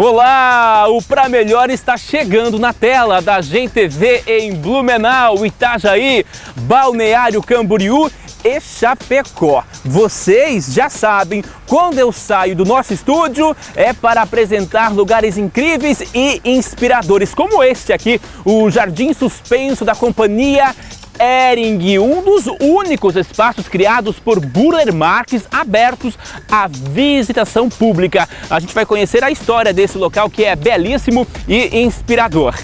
Olá! O Pra Melhor está chegando na tela da GEM TV em Blumenau, Itajaí, Balneário Camboriú e Chapecó. Vocês já sabem, quando eu saio do nosso estúdio é para apresentar lugares incríveis e inspiradores, como este aqui, o Jardim Suspenso da companhia Hering, um dos únicos espaços criados por Burle Marx abertos à visitação pública. A gente vai conhecer a história desse local que é belíssimo e inspirador.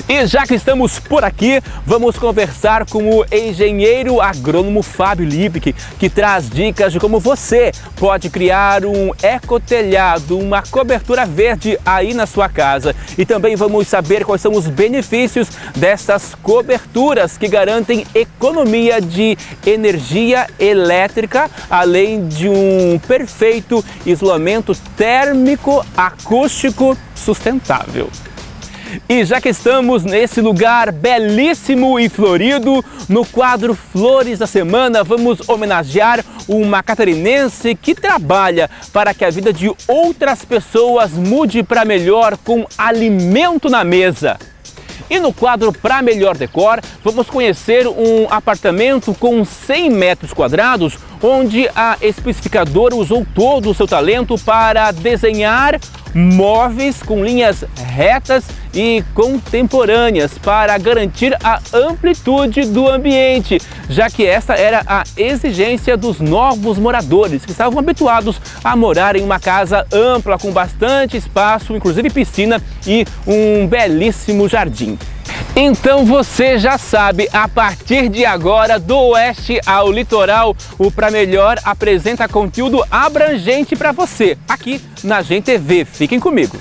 E já que estamos por aqui, vamos conversar com o engenheiro agrônomo Fábio Liebig, que traz dicas de como você pode criar um ecotelhado, uma cobertura verde aí na sua casa. E também vamos saber quais são os benefícios dessas coberturas que garantem economia de energia elétrica, além de um perfeito isolamento térmico acústico sustentável. E já que estamos nesse lugar belíssimo e florido, no quadro Flores da Semana, vamos homenagear uma catarinense que trabalha para que a vida de outras pessoas mude para melhor com alimento na mesa. E no quadro Pra Melhor Decor, vamos conhecer um apartamento com 100 metros quadrados, onde a especificadora usou todo o seu talento para desenhar móveis com linhas retas e contemporâneas para garantir a amplitude do ambiente, já que esta era a exigência dos novos moradores que estavam habituados a morar em uma casa ampla com bastante espaço, inclusive piscina e um belíssimo jardim. Então você já sabe, a partir de agora, do oeste ao litoral, o Pra Melhor apresenta conteúdo abrangente para você, aqui na GEM TV. Fiquem comigo!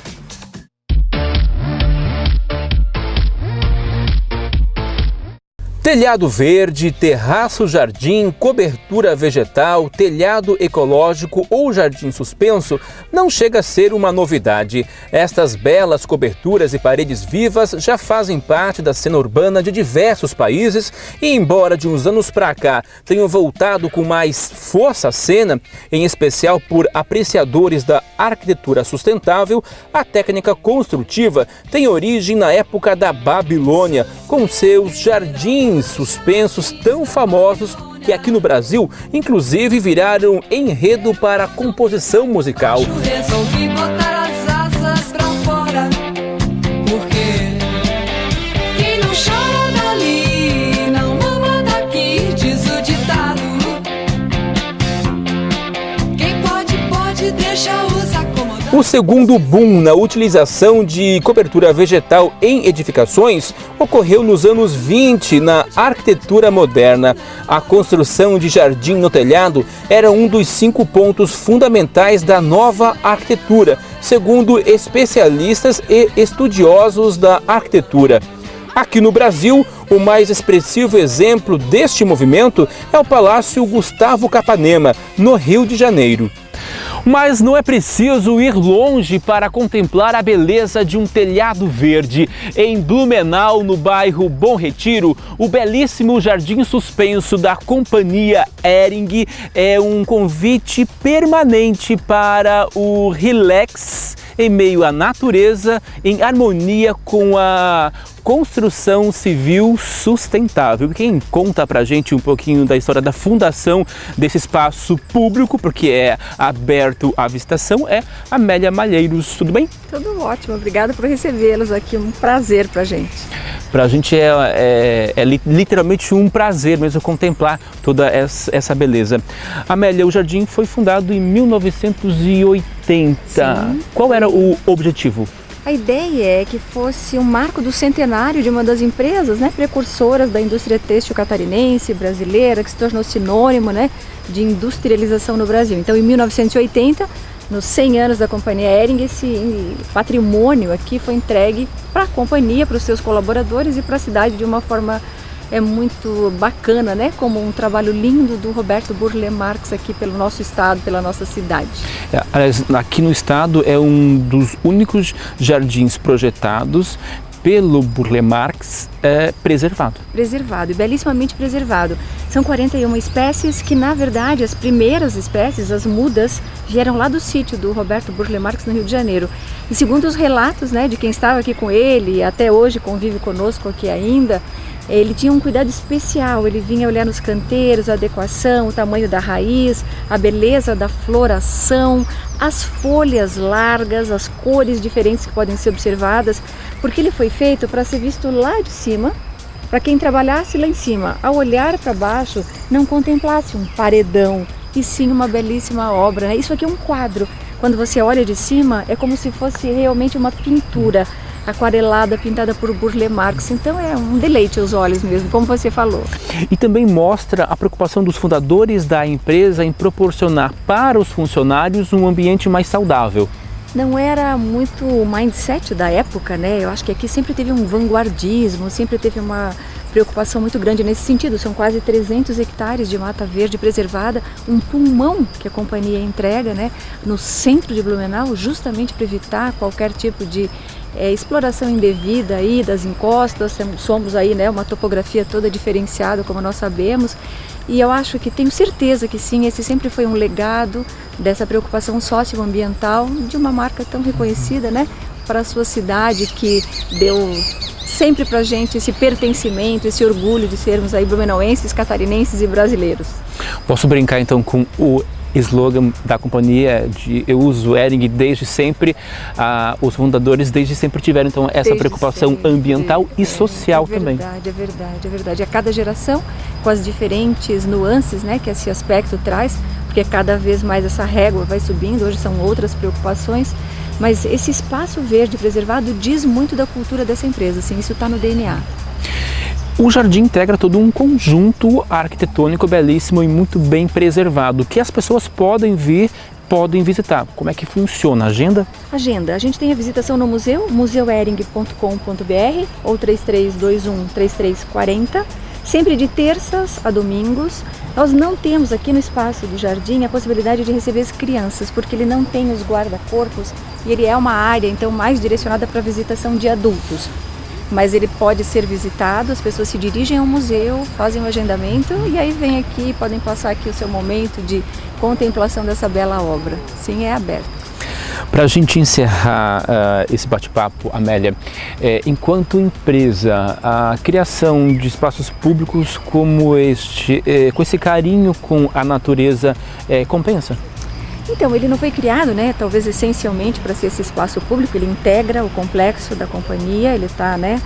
Telhado verde, terraço jardim, cobertura vegetal, telhado ecológico ou jardim suspenso não chega a ser uma novidade. Estas belas coberturas e paredes vivas já fazem parte da cena urbana de diversos países e, embora de uns anos para cá tenham voltado com mais força à cena, em especial por apreciadores da arquitetura sustentável, a técnica construtiva tem origem na época da Babilônia, com seus jardins suspensos tão famosos que aqui no Brasil, inclusive, viraram enredo para a composição musical. Resolvi botar as asas pra fora, porque quem não chora dali não mama daqui, diz o ditado. Quem pode, deixa os acomodar. O segundo boom na utilização de cobertura vegetal em edificações ocorreu nos anos 20 na arquitetura moderna. A construção de jardim no telhado era um dos 5 pontos fundamentais da nova arquitetura, segundo especialistas e estudiosos da arquitetura. Aqui no Brasil, o mais expressivo exemplo deste movimento é o Palácio Gustavo Capanema, no Rio de Janeiro. Mas não é preciso ir longe para contemplar a beleza de um telhado verde. Em Blumenau, no bairro Bom Retiro, o belíssimo Jardim Suspenso da companhia Hering é um convite permanente para o relax em meio à natureza, em harmonia com a construção civil sustentável. Quem conta pra gente um pouquinho da história da fundação desse espaço público, porque é aberto à visitação, é Amélia Malheiros. Tudo bem? Tudo ótimo, obrigada por recebê-los aqui, um prazer pra gente. Pra gente é literalmente um prazer mesmo contemplar toda essa beleza. Amélia, o jardim foi fundado em 1980. Sim. Qual era o objetivo? A ideia é que fosse um marco do centenário de uma das empresas, precursoras da indústria têxtil catarinense, brasileira, que se tornou sinônimo, de industrialização no Brasil. Então, em 1980, nos 100 anos da companhia Hering, esse patrimônio aqui foi entregue para a companhia, para os seus colaboradores e para a cidade de uma forma muito bacana, como um trabalho lindo do Roberto Burle Marx aqui pelo nosso estado, pela nossa cidade. Aqui no estado é um dos únicos jardins projetados pelo Burle Marx preservado. Preservado, e belíssimamente preservado. São 41 espécies que, na verdade, as primeiras espécies, as mudas, vieram lá do sítio do Roberto Burle Marx, no Rio de Janeiro. E segundo os relatos, né, de quem estava aqui com ele, e até hoje convive conosco aqui ainda, ele tinha um cuidado especial, ele vinha olhar nos canteiros, a adequação, o tamanho da raiz, a beleza da floração, as folhas largas, as cores diferentes que podem ser observadas, porque ele foi feito para ser visto lá de cima, para quem trabalhasse lá em cima, ao olhar para baixo, não contemplasse um paredão, e sim uma belíssima obra, né? Isso aqui é um quadro. Quando você olha de cima, é como se fosse realmente uma pintura aquarelada, pintada por Burle Marx. Então é um deleite aos olhos mesmo, como você falou. E também mostra a preocupação dos fundadores da empresa em proporcionar para os funcionários um ambiente mais saudável. Não era muito o mindset da época, né? Eu acho que aqui sempre teve um vanguardismo, sempre teve uma preocupação muito grande nesse sentido. São quase 300 hectares de mata verde preservada, um pulmão que a companhia entrega, né, no centro de Blumenau, justamente para evitar qualquer tipo de exploração indevida aí das encostas. Somos aí, né, uma topografia toda diferenciada, como nós sabemos. E eu acho que, tenho certeza que sim, esse sempre foi um legado dessa preocupação socioambiental de uma marca tão reconhecida, né, para a sua cidade, que deu sempre para a gente esse pertencimento, esse orgulho de sermos aí blumenauenses, catarinenses e brasileiros. Posso brincar então com o slogan da companhia de eu uso Hering desde sempre. Os fundadores desde sempre tiveram então essa Desde preocupação sempre, ambiental e social também. É verdade. A cada geração, com as diferentes nuances, né, que esse aspecto traz, porque cada vez mais essa régua vai subindo, hoje são outras preocupações, mas esse espaço verde preservado diz muito da cultura dessa empresa, assim, isso está no DNA. O jardim integra todo um conjunto arquitetônico belíssimo e muito bem preservado, que as pessoas podem vir, podem visitar. Como é que funciona a agenda? Agenda. A gente tem a visitação no museu, museuhering.com.br ou 3321-3340, sempre de terças a domingos. Nós não temos aqui no espaço do jardim a possibilidade de receber as crianças, porque ele não tem os guarda-corpos e ele é uma área então mais direcionada para visitação de adultos. Mas ele pode ser visitado, as pessoas se dirigem ao museu, fazem o agendamento e aí vem aqui, podem passar aqui o seu momento de contemplação dessa bela obra. Sim, é aberto. Para a gente encerrar esse bate-papo, Amélia, enquanto empresa, a criação de espaços públicos como este, com esse carinho com a natureza, compensa? Então, ele não foi criado, né, talvez essencialmente para ser esse espaço público, ele integra o complexo da companhia, ele está, né,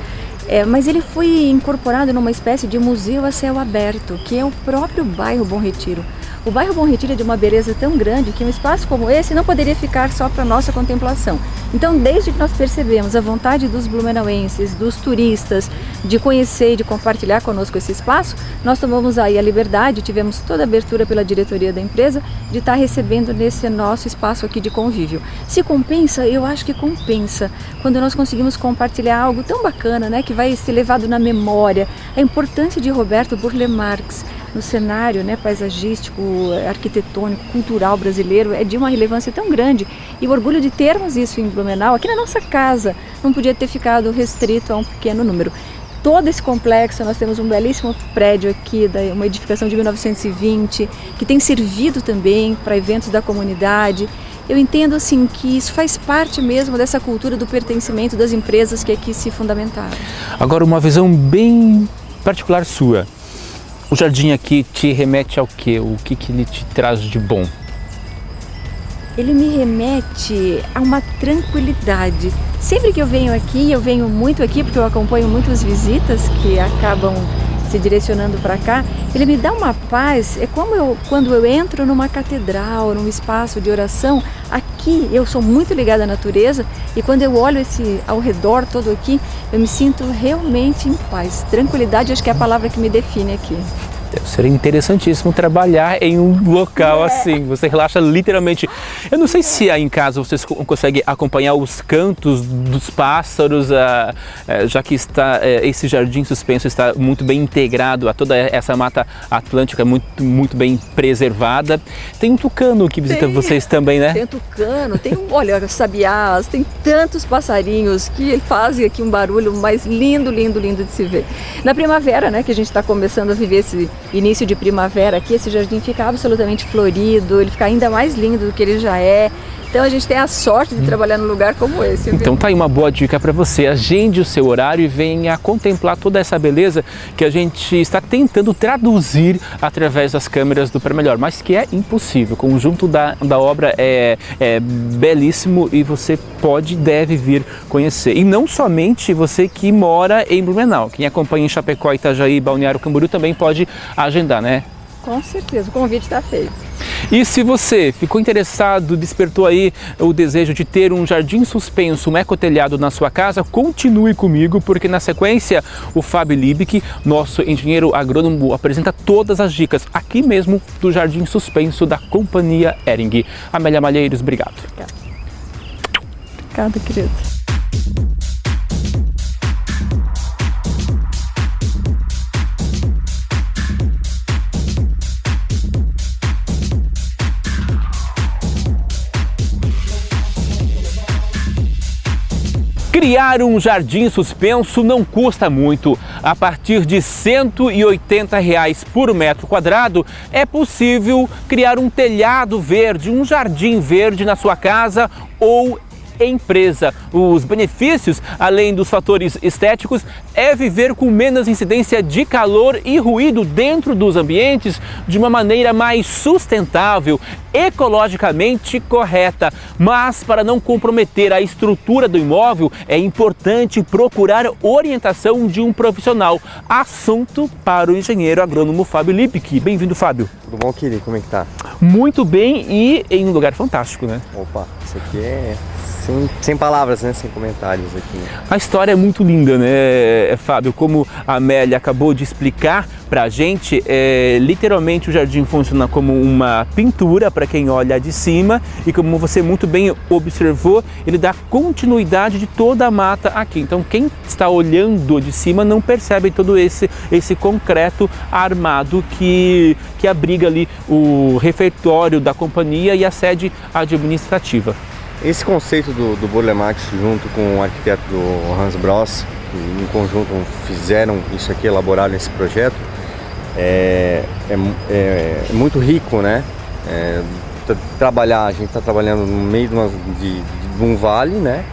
mas ele foi incorporado numa espécie de museu a céu aberto, que é o próprio bairro Bom Retiro. O bairro Bom Retiro é de uma beleza tão grande que um espaço como esse não poderia ficar só para nossa contemplação. Então, desde que nós percebemos a vontade dos blumenauenses, dos turistas, de conhecer e de compartilhar conosco esse espaço, nós tomamos aí a liberdade, tivemos toda a abertura pela diretoria da empresa de estar recebendo nesse nosso espaço aqui de convívio. Se compensa? Eu acho que compensa, quando nós conseguimos compartilhar algo tão bacana, né, que vai ser levado na memória, a importância de Roberto Burle Marx no cenário, né, paisagístico, arquitetônico, cultural brasileiro é de uma relevância tão grande, e o orgulho de termos isso em Blumenau, aqui na nossa casa, não podia ter ficado restrito a um pequeno número. Todo esse complexo, nós temos um belíssimo prédio aqui, uma edificação de 1920, que tem servido também para eventos da comunidade. Eu entendo assim que isso faz parte mesmo dessa cultura do pertencimento das empresas que aqui se fundamentaram. Agora, uma visão bem particular sua. O jardim aqui te remete ao quê? O que ele te traz de bom? Ele me remete a uma tranquilidade. Sempre que eu venho aqui, eu venho muito aqui porque eu acompanho muitas visitas que acabam se direcionando para cá, ele me dá uma paz. É como quando eu entro numa catedral, num espaço de oração. Aqui eu sou muito ligada à natureza e quando eu olho ao redor todo aqui, eu me sinto realmente em paz. Tranquilidade, acho que é a palavra que me define aqui. Seria interessantíssimo trabalhar em um local assim, você relaxa literalmente. Eu não sei se aí em casa vocês conseguem acompanhar os cantos dos pássaros, já que esse jardim suspenso está muito bem integrado a toda essa mata atlântica, muito bem preservada. Tem um tucano que visita vocês também, né? Tem um tucano, olha, sabiás, tem tantos passarinhos que fazem aqui um barulho mais lindo de se ver. Na primavera, né, que a gente está começando a viver esse início de primavera aqui, esse jardim fica absolutamente florido, ele fica ainda mais lindo do que ele já é. Então a gente tem a sorte de trabalhar num lugar como esse. Viu? Então tá aí uma boa dica para você. Agende o seu horário e venha contemplar toda essa beleza que a gente está tentando traduzir através das câmeras do Pra Melhor, mas que é impossível. O conjunto da obra é belíssimo e você pode e deve vir conhecer. E não somente você que mora em Blumenau. Quem acompanha em Chapecó, Itajaí, Balneário Camboriú também pode agendar, né? Com certeza, o convite está feito. E se você ficou interessado, despertou aí o desejo de ter um jardim suspenso, um ecotelhado na sua casa, continue comigo, porque na sequência o Fábio Liebig, nosso engenheiro agrônomo, apresenta todas as dicas aqui mesmo do jardim suspenso da Companhia Hering. Amélia Malheiros, obrigado. Obrigada, querido. Criar um jardim suspenso não custa muito. A partir de R$ 180 por metro quadrado é possível criar um telhado verde, um jardim verde na sua casa ou empresa. Os benefícios, além dos fatores estéticos, é viver com menos incidência de calor e ruído dentro dos ambientes de uma maneira mais sustentável, ecologicamente correta. Mas para não comprometer a estrutura do imóvel, é importante procurar orientação de um profissional. Assunto para o engenheiro agrônomo Fábio Liebig. Bem-vindo, Fábio. Tudo bom, querido? Como é que tá? Muito bem e em um lugar fantástico, né? Opa, isso aqui é sem palavras, né? Sem comentários aqui. A história é muito linda, né, Fábio? Como a Amélia acabou de explicar pra gente, literalmente o jardim funciona como uma pintura para quem olha de cima e, como você muito bem observou, ele dá continuidade de toda a mata aqui. Então quem está olhando de cima não percebe todo esse concreto armado que abriga ali o refeitório da companhia e a sede administrativa. Esse conceito do Burle Marx junto com o arquiteto do Hans Bross, que em conjunto fizeram isso aqui, elaboraram esse projeto, é muito rico, né? A gente está trabalhando no meio de um vale, né?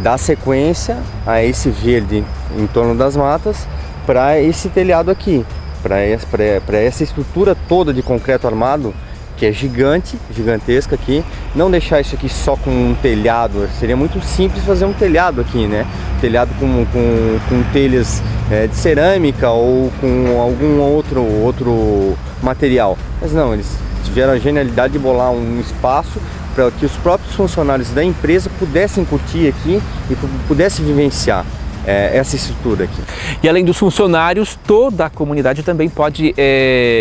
Dar sequência a esse verde em torno das matas para esse telhado aqui, para essa estrutura toda de concreto armado, que é gigantesca aqui. Não deixar isso aqui só com um telhado, seria muito simples fazer um telhado aqui, né? Telhado com telhas de cerâmica ou com algum outro material. Mas não, eles tiveram a genialidade de bolar um espaço para que os próprios funcionários da empresa pudessem curtir aqui e pudessem vivenciar essa estrutura aqui. E além dos funcionários, toda a comunidade também pode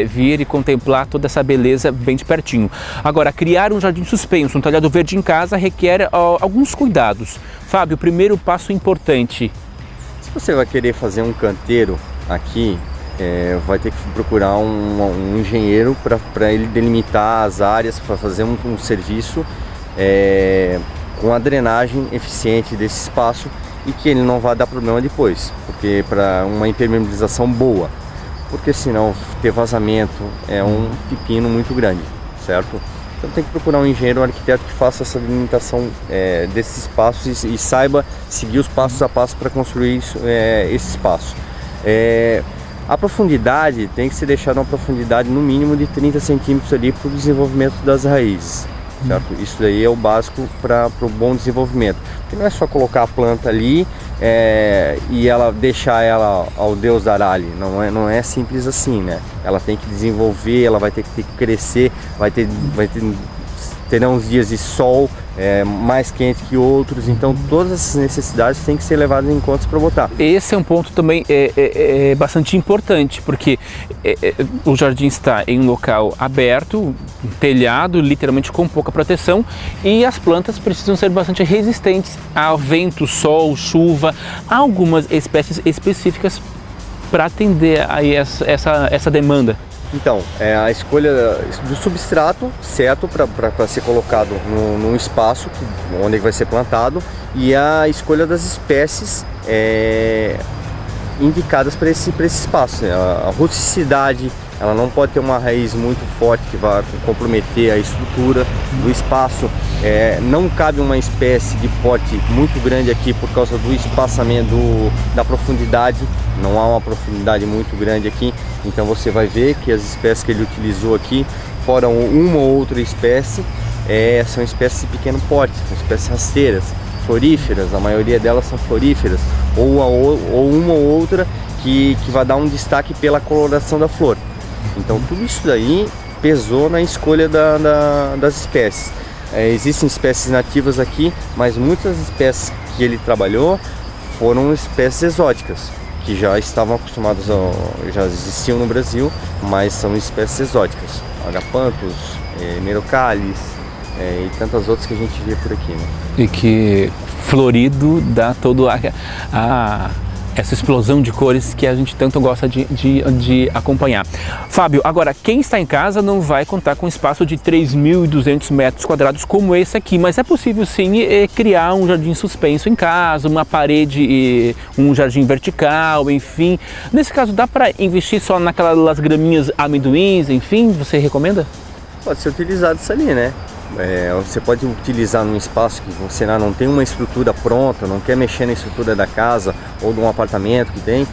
vir e contemplar toda essa beleza bem de pertinho. Agora, criar um jardim suspenso, um telhado verde em casa, requer alguns cuidados. Fábio, o primeiro passo importante. Se você vai querer fazer um canteiro aqui, vai ter que procurar um engenheiro para ele delimitar as áreas, para fazer um serviço com a drenagem eficiente desse espaço e que ele não vai dar problema depois, porque para uma impermeabilização boa, porque senão ter vazamento é um pepino muito grande, certo? Então tem que procurar um engenheiro, um arquiteto que faça essa delimitação desses espaços e saiba seguir os passos a passo para construir esse espaço. A profundidade tem que ser deixada uma profundidade no mínimo de 30 centímetros ali para o desenvolvimento das raízes. Certo? Isso daí é o básico para o bom desenvolvimento. Porque não é só colocar a planta ali e deixar ela ao Deus dará-lhe. Não é simples assim, né? Ela tem que desenvolver, ela vai ter que crescer, vai ter terão uns dias de sol mais quente que outros, então todas essas necessidades têm que ser levadas em conta para botar. Esse é um ponto também bastante importante, porque o jardim está em um local aberto, um telhado, literalmente com pouca proteção, e as plantas precisam ser bastante resistentes ao vento, sol, chuva. Há algumas espécies específicas para atender aí essa demanda. Então, a escolha do substrato certo para ser colocado num espaço onde vai ser plantado, e a escolha das espécies indicadas para esse espaço. A rusticidade, ela não pode ter uma raiz muito forte que vá comprometer a estrutura do espaço. Não cabe uma espécie de porte muito grande aqui por causa do espaçamento da profundidade. Não há uma profundidade muito grande aqui, então você vai ver que as espécies que ele utilizou aqui, fora uma ou outra espécie, são espécies de pequeno porte, são espécies rasteiras, floríferas, a maioria delas são floríferas, ou uma ou outra que vai dar um destaque pela coloração da flor. Então tudo isso daí pesou na escolha das espécies. Existem espécies nativas aqui, mas muitas espécies que ele trabalhou foram espécies exóticas, que já estavam acostumadas, já existiam no Brasil, mas são espécies exóticas. Agapanthus, Merocalis e tantas outras que a gente vê por aqui, né? E que florido dá todo essa explosão de cores que a gente tanto gosta de acompanhar. Fábio, agora, quem está em casa não vai contar com um espaço de 3.200 metros quadrados como esse aqui, mas é possível sim criar um jardim suspenso em casa, uma parede, um jardim vertical, enfim. Nesse caso, dá para investir só naquelas graminhas amendoins, enfim, você recomenda? Pode ser utilizado isso ali, né? Você pode utilizar num espaço que você não tem uma estrutura pronta, não quer mexer na estrutura da casa ou de um apartamento que tem,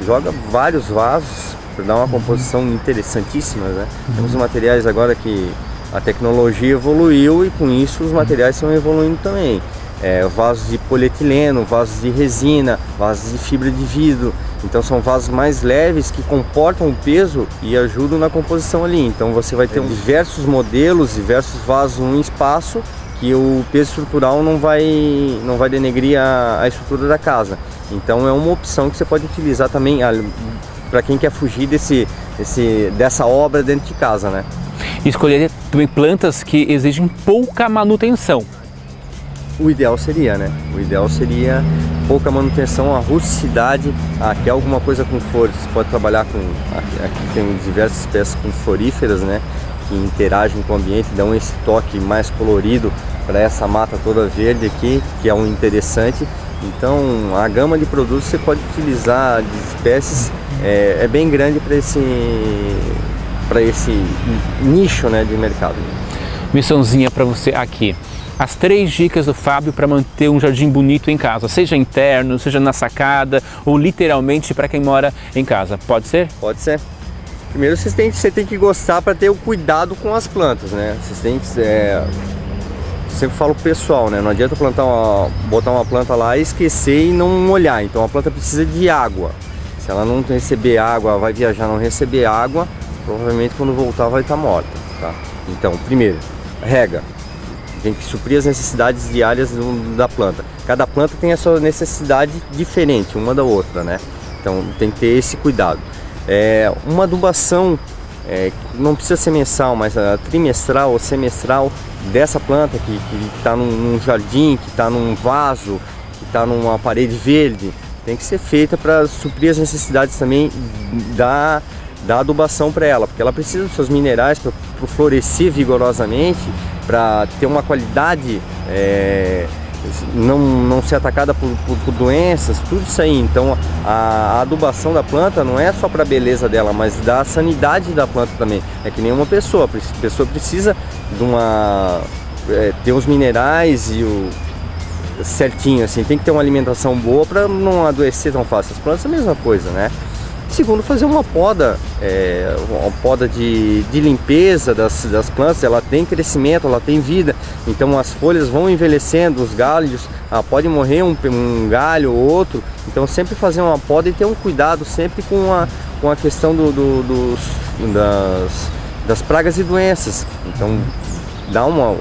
joga vários vasos para dar uma composição interessantíssima, né? Temos materiais agora que a tecnologia evoluiu e com isso os materiais estão evoluindo também. Vasos de polietileno, vasos de resina, vasos de fibra de vidro. Então são vasos mais leves que comportam o peso e ajudam na composição ali. Então você vai ter diversos modelos, diversos vasos num espaço que o peso estrutural não vai denegrir a estrutura da casa. Então é uma opção que você pode utilizar também para quem quer fugir dessa obra dentro de casa, né? E escolher também plantas que exigem pouca manutenção. O ideal seria, né? O ideal seria pouca manutenção, a rusticidade. Quer alguma coisa com flores, você pode trabalhar com... Aqui tem diversas espécies com floríferas, né? Que interagem com o ambiente, dão esse toque mais colorido para essa mata toda verde aqui, que é um interessante. Então a gama de produtos você pode utilizar de espécies é bem grande para esse nicho, né, de mercado. Missãozinha para você aqui. As 3 dicas do Fábio para manter um jardim bonito em casa, seja interno, seja na sacada ou literalmente para quem mora em casa. Pode ser? Pode ser. Primeiro você tem que gostar para ter o cuidado com as plantas, né? Vocês têm que sempre falo pro pessoal, né? Não adianta botar uma planta lá e esquecer e não molhar. Então a planta precisa de água. Se ela não receber água, vai viajar, não receber água, provavelmente quando voltar vai estar morta, tá? Então, primeiro, rega. Tem que suprir as necessidades diárias da planta. Cada planta tem a sua necessidade diferente, uma da outra, né? Então tem que ter esse cuidado. Uma adubação, não precisa ser mensal, mas trimestral ou semestral dessa planta que está num jardim, que está num vaso, que está numa parede verde, tem que ser feita para suprir as necessidades também da adubação para ela, porque ela precisa dos seus minerais para florescer vigorosamente, para ter uma qualidade, não ser atacada por doenças, tudo isso aí. Então a adubação da planta não é só para a beleza dela, mas da sanidade da planta também. É que nem uma pessoa, a pessoa precisa de ter os minerais e certinho, assim, tem que ter uma alimentação boa para não adoecer tão fácil. As plantas é a mesma coisa, né? Segundo, fazer uma poda de limpeza das plantas. Ela tem crescimento, ela tem vida, então as folhas vão envelhecendo, os galhos, pode morrer um galho ou outro, então sempre fazer uma poda e ter um cuidado sempre com a questão das pragas e doenças. Então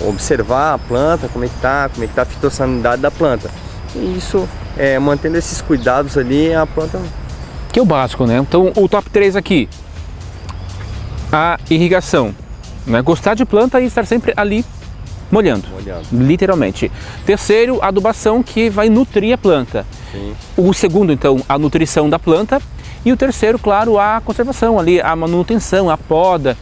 observar a planta, como é que tá a fitossanidade da planta. E isso, mantendo esses cuidados ali, a planta... Que é o básico, né? Então, o top 3 aqui, a irrigação, né? Gostar de planta e estar sempre ali molhando, literalmente. Terceiro, a adubação, que vai nutrir a planta. Sim. O segundo, então, a nutrição da planta. E o terceiro, claro, a conservação ali, a manutenção, a poda.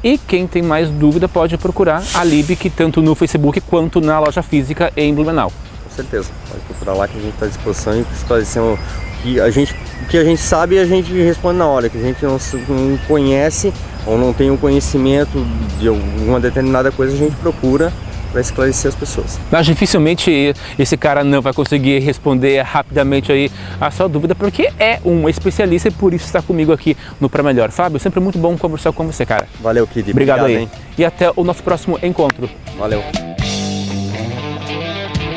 E quem tem mais dúvida pode procurar a Liebig, tanto no Facebook quanto na loja física em Blumenau. Com certeza, pode procurar lá que a gente está à disposição e esclarecendo o que a gente sabe, a gente responde na hora. Que a gente não conhece ou não tem um conhecimento de alguma determinada coisa, a gente procura para esclarecer as pessoas. Mas dificilmente esse cara não vai conseguir responder rapidamente aí a sua dúvida, porque é um especialista e por isso está comigo aqui no Pra Melhor. Fábio, sempre muito bom conversar com você, cara. Valeu, Kid. Obrigado aí. Hein? E até o nosso próximo encontro. Valeu.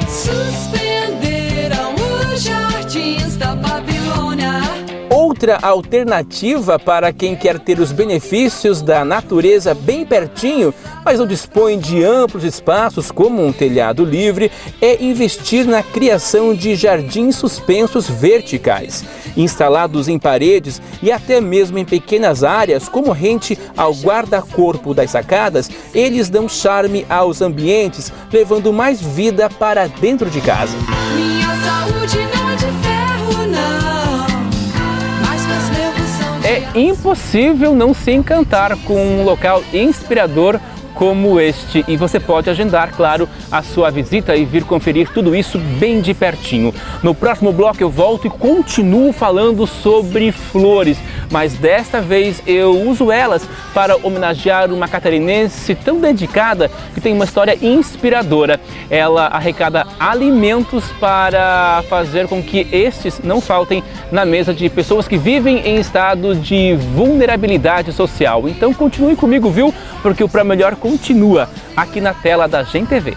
Suspenderam os jardins da Babilônia. Outra alternativa para quem quer ter os benefícios da natureza bem pertinho, mas não dispõe de amplos espaços como um telhado livre, é investir na criação de jardins suspensos verticais. Instalados em paredes e até mesmo em pequenas áreas, como rente ao guarda-corpo das sacadas, eles dão charme aos ambientes, levando mais vida para dentro de casa. Minha saúde não é de ferro, não. Mas meus nervos são de É impossível não se encantar com um local inspirador como este, e você pode agendar, claro, a sua visita e vir conferir tudo isso bem de pertinho. No próximo bloco eu volto e continuo falando sobre flores, mas desta vez eu uso elas para homenagear uma catarinense tão dedicada que tem uma história inspiradora. Ela arrecada alimentos para fazer com que estes não faltem na mesa de pessoas que vivem em estado de vulnerabilidade social. Então continue comigo, viu? Porque o Pra Melhor continua aqui na tela da GEM TV.